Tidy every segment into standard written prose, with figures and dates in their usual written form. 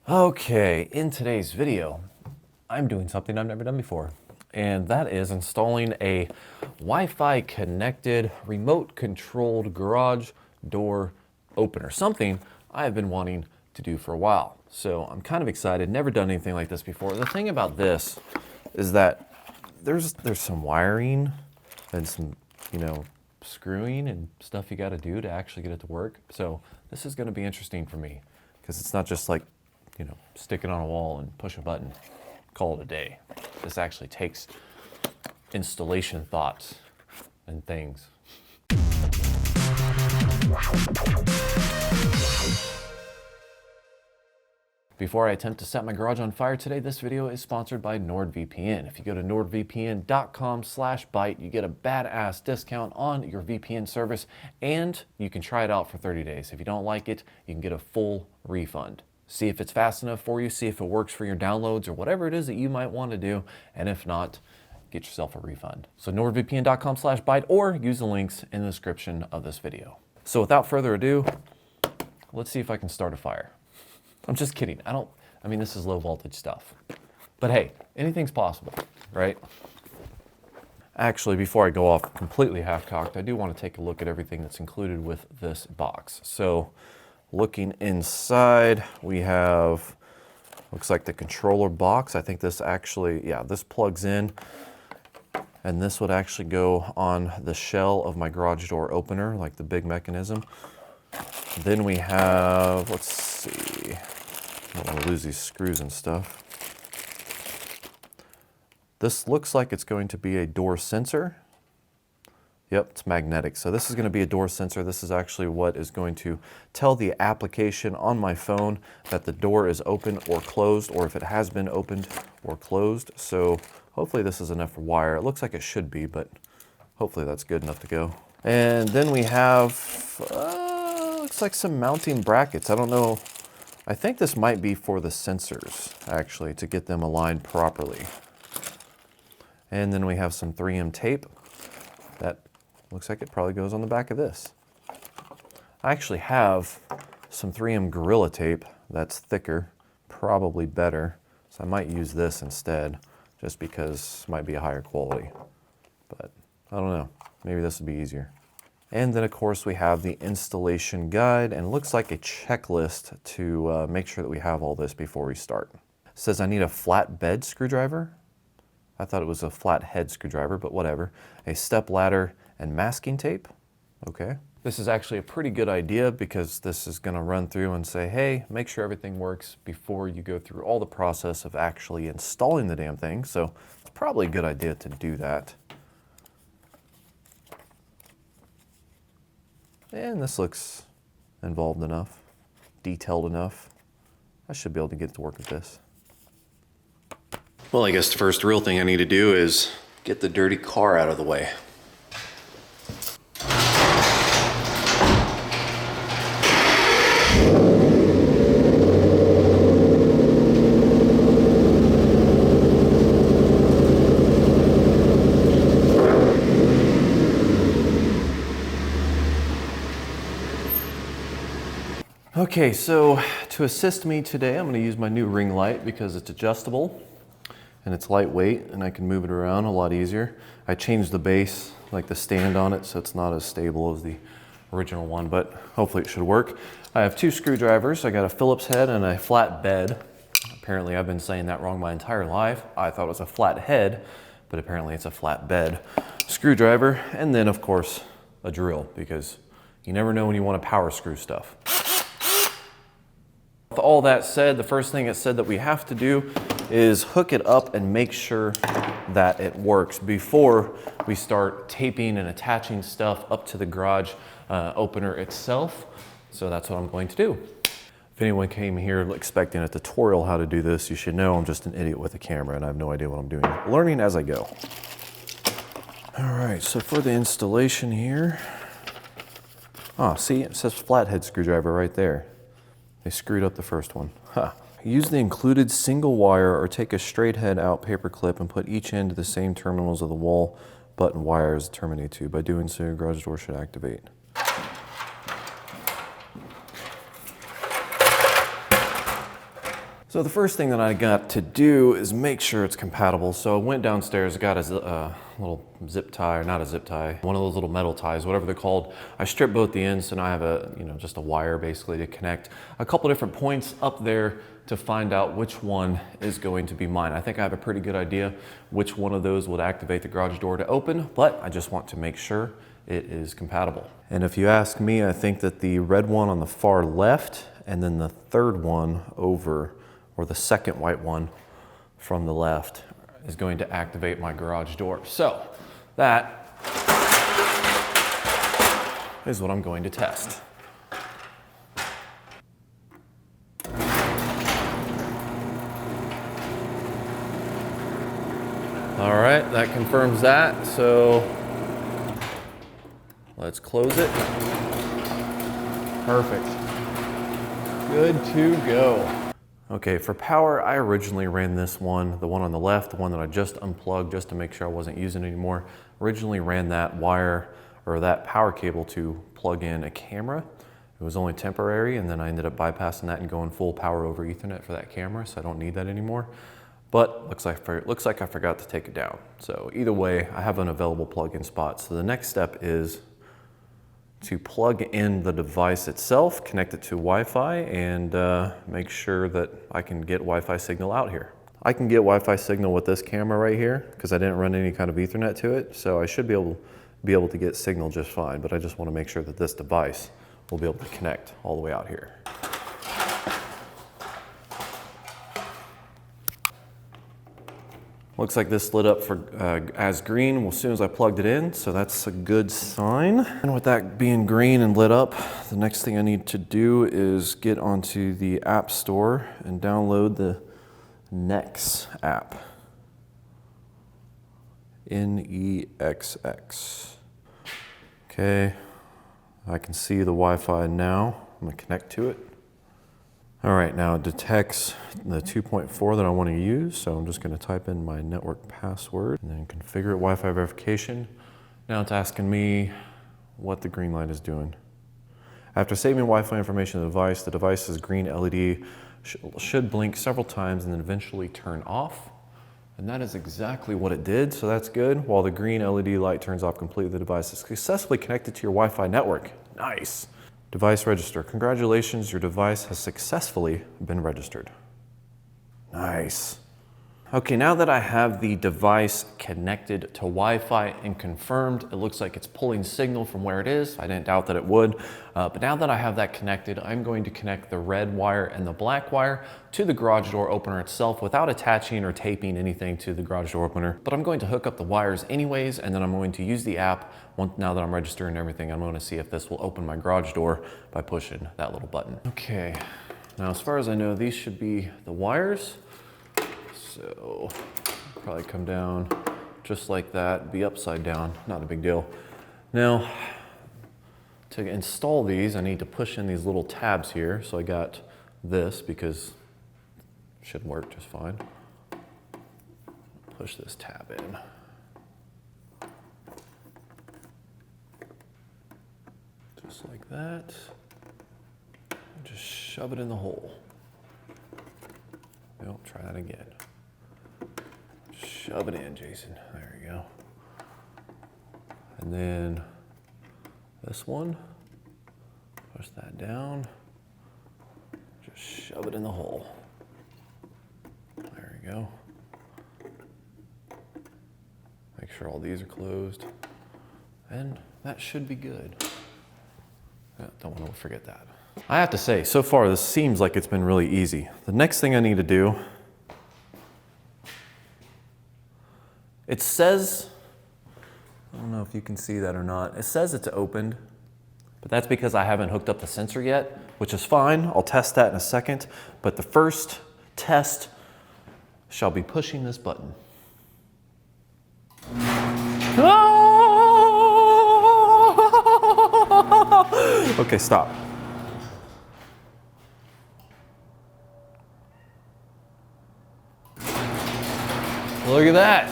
Okay, in today's video, I'm doing something I've never done before, and that is installing a Wi-Fi connected, remote controlled garage door opener, something I've been wanting to do for a while. So I'm kind of excited, never done anything like this before. The thing about this is that there's some wiring and some, screwing and stuff you got to do to actually get it to work. So this is going to be interesting for me because it's not just like, stick it on a wall and push a button, call it a day. This actually takes installation thoughts and things. Before I attempt to set my garage on fire today, this video is sponsored by NordVPN. If you go to nordvpn.com/byte, you get a badass discount on your VPN service, and you can try it out for 30 days. If you don't like it, you can get a full refund. See if it's fast enough for you, see if it works for your downloads or whatever it is that you might want to do, and if not, get yourself a refund. So nordvpn.com/byte, or use the links in the description of this video. So without further ado, let's see if I can start a fire. I'm just kidding. This is low voltage stuff. But hey, anything's possible, right? Actually, before I go off completely half-cocked, I do want to take a look at everything that's included with this box. So looking inside, we have, looks like the controller box. I think this actually, this plugs in, and this would actually go on the shell of my garage door opener, like the big mechanism. Then we have, let's see, I don't want to lose these screws and stuff. This looks like it's going to be a door sensor. Yep, it's magnetic. So this is going to be a door sensor. This is actually what is going to tell the application on my phone that the door is open or closed, or if it has been opened or closed. So hopefully this is enough wire. It looks like it should be, but hopefully that's good enough to go. And then we have, looks like some mounting brackets. I don't know. I think this might be for the sensors, actually, to get them aligned properly. And then we have some 3M tape that looks like it probably goes on the back of this. I actually have some 3M Gorilla tape that's thicker, probably better. So I might use this instead, just because it might be a higher quality. But I don't know, maybe this would be easier. And then of course we have the installation guide, and it looks like a checklist to make sure that we have all this before we start. It says I need a flat bed screwdriver. I thought it was a flat head screwdriver, but whatever. A step ladder and masking tape. Okay. This is actually a pretty good idea because this is gonna run through and say, hey, make sure everything works before you go through all the process of actually installing the damn thing. So it's probably a good idea to do that. And this looks involved enough, detailed enough. I should be able to get to work with this. Well, I guess the first real thing I need to do is get the dirty car out of the way. Okay, so to assist me today, I'm going to use my new ring light because it's adjustable and it's lightweight and I can move it around a lot easier. I changed the base, like the stand on it, so it's not as stable as the original one, but hopefully it should work. I have two screwdrivers. I got a Phillips head and a flat bed. Apparently I've been saying that wrong my entire life. I thought it was a flat head, but apparently it's a flat bed screwdriver. And then of course a drill, because you never know when you want to power screw stuff. With all that said, the first thing it said that we have to do is hook it up and make sure that it works before we start taping and attaching stuff up to the garage opener itself. So that's what I'm going to do. If anyone came here expecting a tutorial how to do this, you should know I'm just an idiot with a camera and I have no idea what I'm doing. Learning as I go. All right, so for the installation here, see, it says flathead screwdriver right there. They screwed up the first one. Huh. Use the included single wire or take a straight head out paper clip and put each end to the same terminals of the wall button wires terminate to. By doing so, your garage door should activate. So the first thing that I got to do is make sure it's compatible. So I went downstairs, got a little zip tie, or not a zip tie, one of those little metal ties, whatever they're called. I stripped both the ends, so now I have a, just a wire basically to connect a couple different points up there to find out which one is going to be mine. I think I have a pretty good idea which one of those would activate the garage door to open, but I just want to make sure it is compatible. And if you ask me, I think that the red one on the far left and then the third one over, or the second white one from the left, is going to activate my garage door. So that is what I'm going to test. All right, that confirms that. So let's close it. Perfect. Good to go. Okay, for power, I originally ran this one, the one on the left, the one that I just unplugged just to make sure I wasn't using it anymore. Originally ran that wire, or that power cable, to plug in a camera. It was only temporary, and then I ended up bypassing that and going full power over Ethernet for that camera, so I don't need that anymore. But looks like I forgot to take it down. So either way, I have an available plug-in spot. So the next step is to plug in the device itself, connect it to Wi-Fi, and make sure that I can get Wi-Fi signal out here. I can get Wi-Fi signal with this camera right here because I didn't run any kind of Ethernet to it, so I should be able to get signal just fine, but I just want to make sure that this device will be able to connect all the way out here. Looks like this lit up as green as soon as I plugged it in, so that's a good sign. And with that being green and lit up, the next thing I need to do is get onto the App Store and download the Nexx app. Nexx. Okay, I can see the Wi-Fi now. I'm gonna connect to it. All right, now it detects the 2.4 that I want to use, so I'm just going to type in my network password and then configure it, Wi-Fi verification. Now it's asking me what the green light is doing. After saving Wi-Fi information to the device's green LED should blink several times and then eventually turn off. And that is exactly what it did, so that's good. While the green LED light turns off completely, the device is successfully connected to your Wi-Fi network. Nice. Device register. Congratulations, your device has successfully been registered. Nice. Okay, now that I have the device connected to Wi-Fi and confirmed, it looks like it's pulling signal from where it is. I didn't doubt that it would, but now that I have that connected, I'm going to connect the red wire and the black wire to the garage door opener itself without attaching or taping anything to the garage door opener. But I'm going to hook up the wires anyways, and then I'm going to use the app. Now that I'm registering everything, I'm going to see if this will open my garage door by pushing that little button. Okay, now as far as I know, these should be the wires. So probably come down just like that, be upside down, not a big deal. Now, to install these, I need to push in these little tabs here. So I got this because it should work just fine. Push this tab in. Just like that. And just shove it in the hole. Nope, try that again. Shove it in, Jason. There you go. And then this one, push that down. Just shove it in the hole. There you go. Make sure all these are closed. And that should be good. Don't want to forget that. I have to say, so far this seems like it's been really easy. The next thing I need to do, it says, I don't know if you can see that or not, it says it's opened, but that's because I haven't hooked up the sensor yet, which is fine. I'll test that in a second, but the first test shall be pushing this button. Okay, stop. Look at that.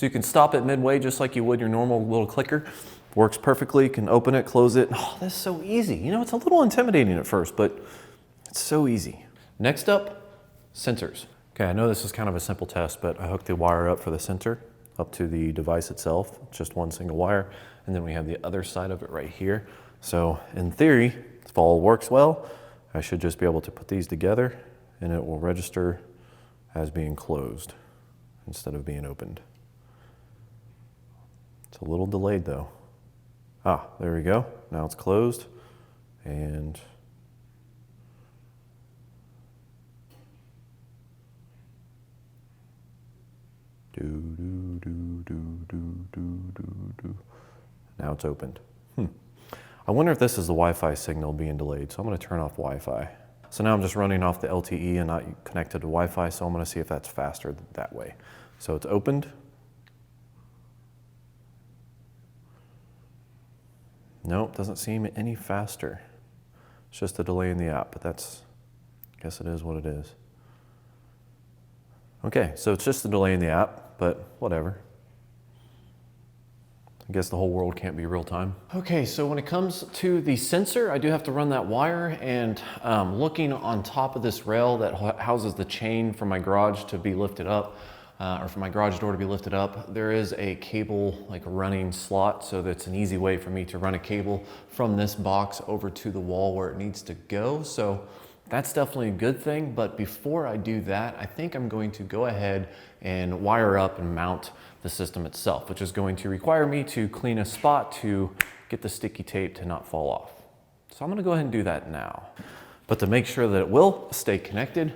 So you can stop it midway just like you would your normal little clicker. Works perfectly, can open it, close it. Oh, that's so easy. You know, it's a little intimidating at first, but it's so easy. Next up, sensors. Okay, I know this is kind of a simple test, but I hooked the wire up for the sensor up to the device itself, just one single wire, and then we have the other side of it right here. So in theory, if all works well, I should just be able to put these together and it will register as being closed instead of being opened. It's a little delayed though. Ah, there we go. Now it's closed and now it's opened. I wonder if this is the Wi-Fi signal being delayed, so I'm going to turn off Wi-Fi. So now I'm just running off the LTE and not connected to Wi-Fi, so I'm going to see if that's faster that way. So it's opened. Nope, doesn't seem any faster. It's just a delay in the app, but that's, I guess it is what it is. Okay, so it's just a delay in the app, but whatever. I guess the whole world can't be real time. Okay, so when it comes to the sensor, I do have to run that wire, and looking on top of this rail that houses the chain for my garage to be lifted up, or for my garage door to be lifted up, there is a cable like running slot, so that's an easy way for me to run a cable from this box over to the wall where it needs to go. So that's definitely a good thing, but before I do that, I think I'm going to go ahead and wire up and mount the system itself, which is going to require me to clean a spot to get the sticky tape to not fall off. So I'm gonna go ahead and do that now. But to make sure that it will stay connected,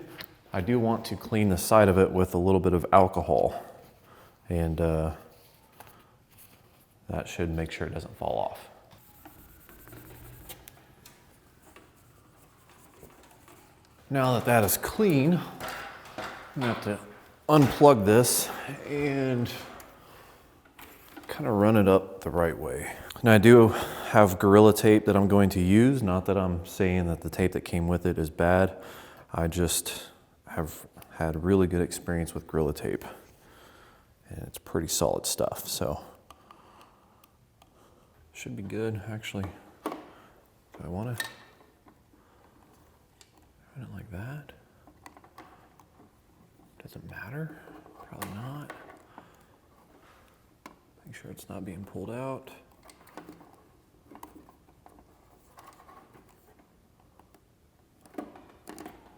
I do want to clean the side of it with a little bit of alcohol. And that should make sure it doesn't fall off. Now that that is clean, I'm gonna have to unplug this and kind of run it up the right way. Now I do have Gorilla Tape that I'm going to use, not that I'm saying that the tape that came with it is bad. I just have had really good experience with Gorilla Tape and it's pretty solid stuff, so should be good. Actually, do I want to run it like that? Does it matter? Probably not. Make sure it's not being pulled out.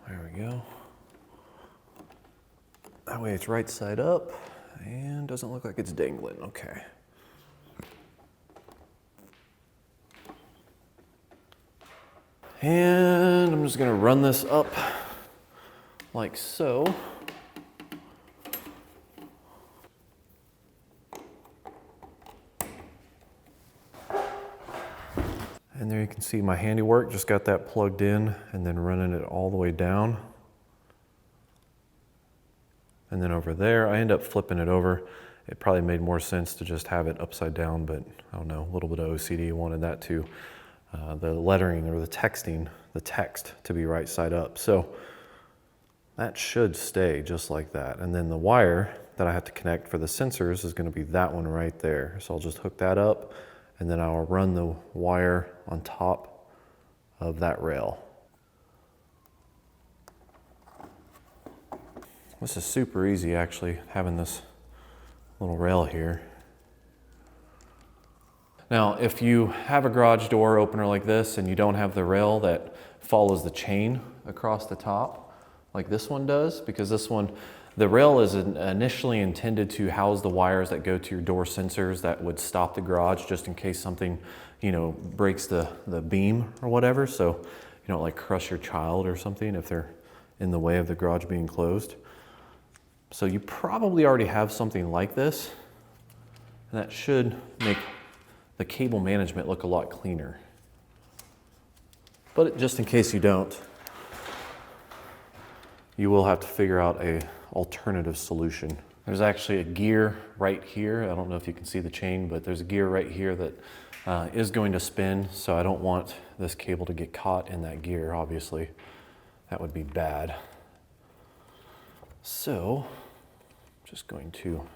There we go. That way it's right side up and doesn't look like it's dangling. Okay. And I'm just gonna run this up like so. And there you can see my handiwork, just got that plugged in and then running it all the way down. And then over there, I end up flipping it over. It probably made more sense to just have it upside down, but I don't know, a little bit of OCD wanted that to, the lettering or the texting, the text to be right side up. So that should stay just like that. And then the wire that I have to connect for the sensors is gonna be that one right there. So I'll just hook that up and then I'll run the wire on top of that rail. This is super easy actually, having this little rail here. Now, if you have a garage door opener like this and you don't have the rail that follows the chain across the top, like this one does, because this one, the rail is initially intended to house the wires that go to your door sensors that would stop the garage just in case something, you know, breaks the beam or whatever. So you don't like crush your child or something if they're in the way of the garage being closed. So you probably already have something like this, and that should make the cable management look a lot cleaner. But just in case you don't, you will have to figure out a alternative solution. There's actually a gear right here. I don't know if you can see the chain, but there's a gear right here that is going to spin, so I don't want this cable to get caught in that gear, obviously. That would be bad. So, just going to,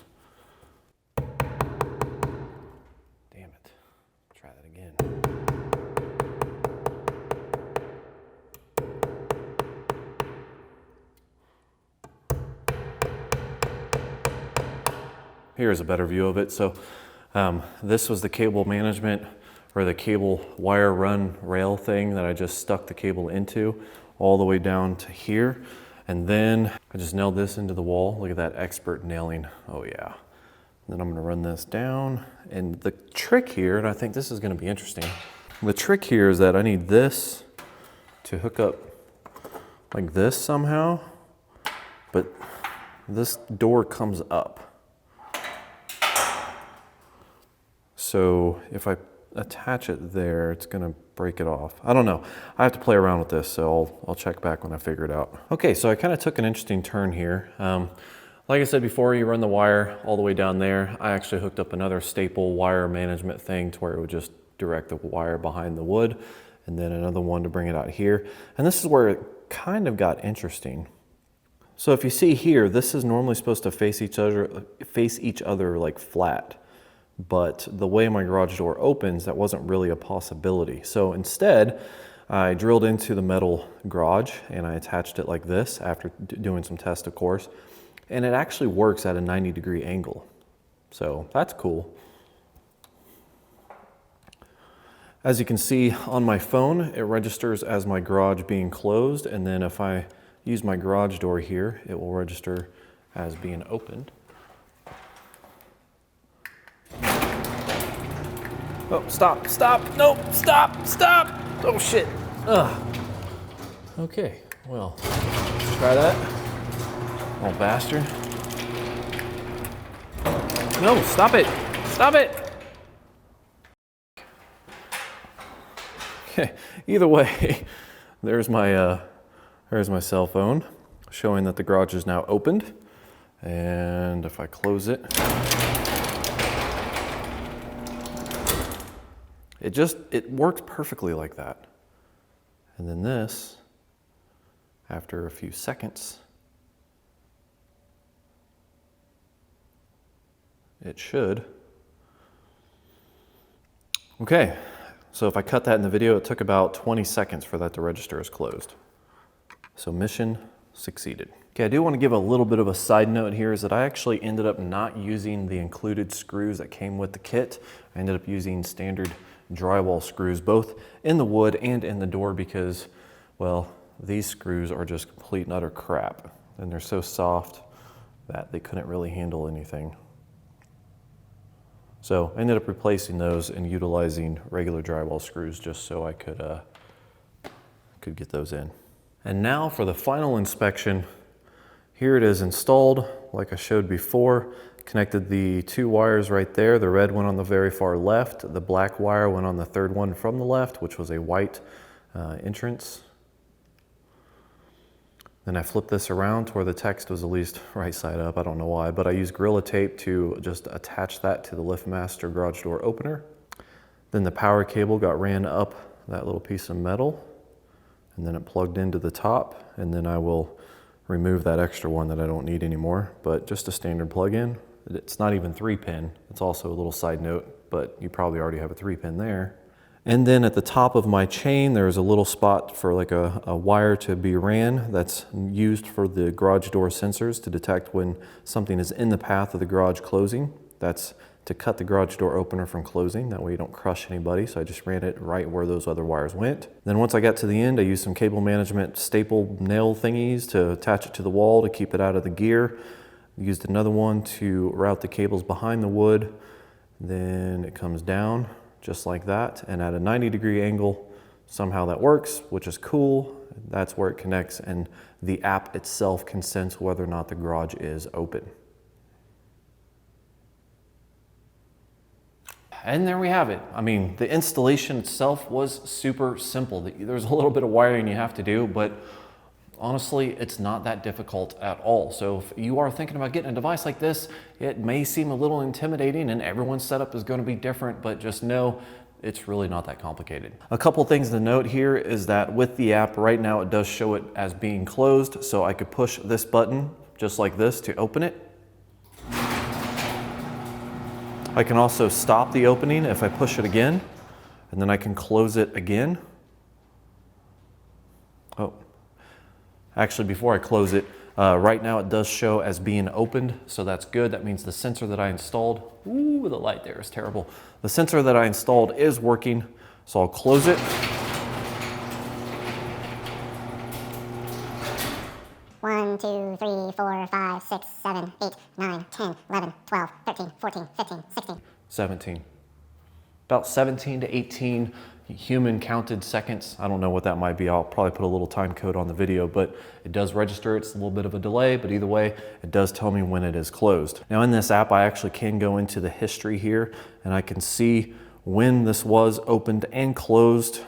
damn it. here's a better view of it. So this was the cable management, or the cable wire run rail thing that I just stuck the cable into all the way down to here. And then I just nailed this into the wall. Look at that expert nailing. Oh yeah. And then I'm gonna run this down. And the trick here, and I think this is gonna be interesting. The trick here is that I need this to hook up like this somehow, but this door comes up. So if I attach it there, it's gonna break it off. I don't know. I have to play around with this, so I'll check back when I figure it out. Okay, so I kind of took an interesting turn here. Like I said before, you run the wire all the way down there. I actually hooked up another staple wire management thing to where it would just direct the wire behind the wood, and then another one to bring it out here. And this is where it kind of got interesting. So if you see here, this is normally supposed to face each other like flat. But the way my garage door opens, that wasn't really a possibility. So instead, I drilled into the metal garage and I attached it like this after doing some tests, of course. And it actually works at a 90-degree angle. So that's cool. As you can see on my phone, it registers as my garage being closed. And then if I use my garage door here, it will register as being opened. Oh, stop, stop, nope, stop, stop. Oh shit, ugh. Okay, well, try that. Oh, bastard. No, stop it, stop it. Okay, either way, there's my cell phone showing that the garage is now opened. And if I close it, it works perfectly like that. And then this, after a few seconds, it should. Okay, so if I cut that in the video, it took about 20 seconds for that to register as closed. So mission succeeded. Okay, I do want to give a little bit of a side note here is that I actually ended up not using the included screws that came with the kit. I ended up using standard drywall screws, both in the wood and in the door because, well, these screws are just complete and utter crap. And they're so soft that they couldn't really handle anything. So I ended up replacing those and utilizing regular drywall screws just so I could get those in. And now for the final inspection. Here it is installed, like I showed before. Connected the two wires right there. The red one on the very far left. The black wire went on the third one from the left, which was a white entrance. Then I flipped this around to where the text was at least right side up. I don't know why, but I used Gorilla Tape to just attach that to the LiftMaster garage door opener. Then the power cable got ran up that little piece of metal, and then it plugged into the top, and then I will remove that extra one that I don't need anymore, but just a standard plug-in. It's not even 3-pin. It's also a little side note, but you probably already have a 3-pin there. And then at the top of my chain, there's a little spot for like a wire to be ran that's used for the garage door sensors to detect when something is in the path of the garage closing. That's to cut the garage door opener from closing. That way you don't crush anybody. So I just ran it right where those other wires went. Then once I got to the end, I used some cable management staple nail thingies to attach it to the wall to keep it out of the gear. Used another one to route the cables behind the wood. Then it comes down just like that. And at a 90-degree angle, somehow that works, which is cool. That's where it connects, and the app itself can sense whether or not the garage is open. And there we have it. I mean, the installation itself was super simple. There's a little bit of wiring you have to do, but honestly, it's not that difficult at all. So if you are thinking about getting a device like this, it may seem a little intimidating and everyone's setup is going to be different, but just know it's really not that complicated. A couple things to note here is that with the app right now, it does show it as being closed. So I could push this button just like this to open it. I can also stop the opening if I push it again, and then I can close it again. Oh, actually before I close it, Right now it does show as being opened, so that's good. That means the sensor that I installed, ooh, the light there is terrible. The sensor that I installed is working, so I'll close it. 1, 2, 3, 4, 5, 6, 7, 8, 9, 10, 11, 12, 13, 14, 15, 16. 17. About 17 to 18 human counted seconds. I don't know what that might be. I'll probably put a little time code on the video, but it does register. It's a little bit of a delay, but either way, it does tell me when it is closed. Now in this app, I actually can go into the history here and I can see when this was opened and closed.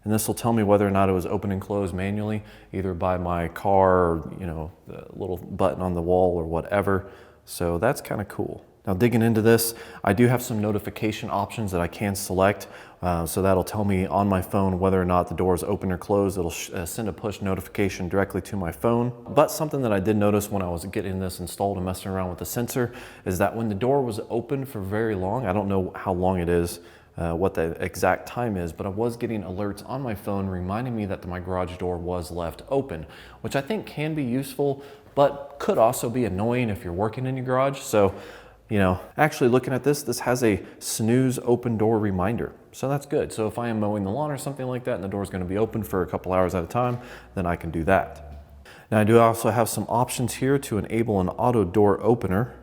And this will tell me whether or not it was open and closed manually, either by my car or, you know, the little button on the wall or whatever. So that's kind of cool. Now digging into this, I do have some notification options that I can select. So that'll tell me on my phone whether or not the door is open or closed. It'll send a push notification directly to my phone. But something that I did notice when I was getting this installed and messing around with the sensor is that when the door was open for very long, I don't know how long it is, what the exact time is, but I was getting alerts on my phone reminding me that my garage door was left open, which I think can be useful, but could also be annoying if you're working in your garage. So, you know, actually looking at this, this has a snooze open door reminder. So that's good. So if I am mowing the lawn or something like that and the door is going to be open for a couple hours at a time, then I can do that. Now I do also have some options here to enable an auto door opener.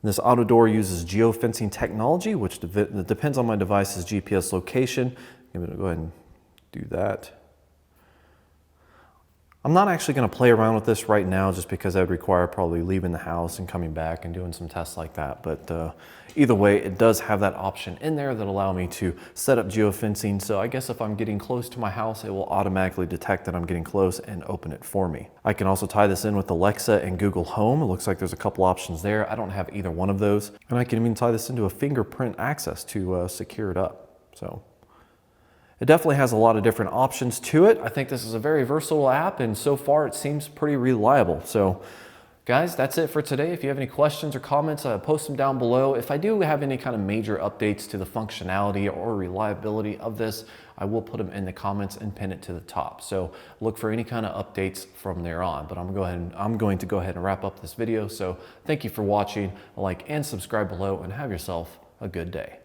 This auto door uses geofencing technology, which depends on my device's GPS location. I'm going to go ahead and do that. I'm not actually going to play around with this right now just because that would require probably leaving the house and coming back and doing some tests like that. But either way, it does have that option in there that allow me to set up geofencing. So I guess if I'm getting close to my house, it will automatically detect that I'm getting close and open it for me. I can also tie this in with Alexa and Google Home. It looks like there's a couple options there. I don't have either one of those. And I can even tie this into a fingerprint access to secure it up. So it definitely has a lot of different options to it. I think this is a very versatile app, and so far it seems pretty reliable. So guys, that's it for today. If you have any questions or comments, post them down below. If I do have any kind of major updates to the functionality or reliability of this, I will put them in the comments and pin it to the top. So look for any kind of updates from there on. But I'm going to go ahead and wrap up this video. So thank you for watching. Like and subscribe below, and have yourself a good day.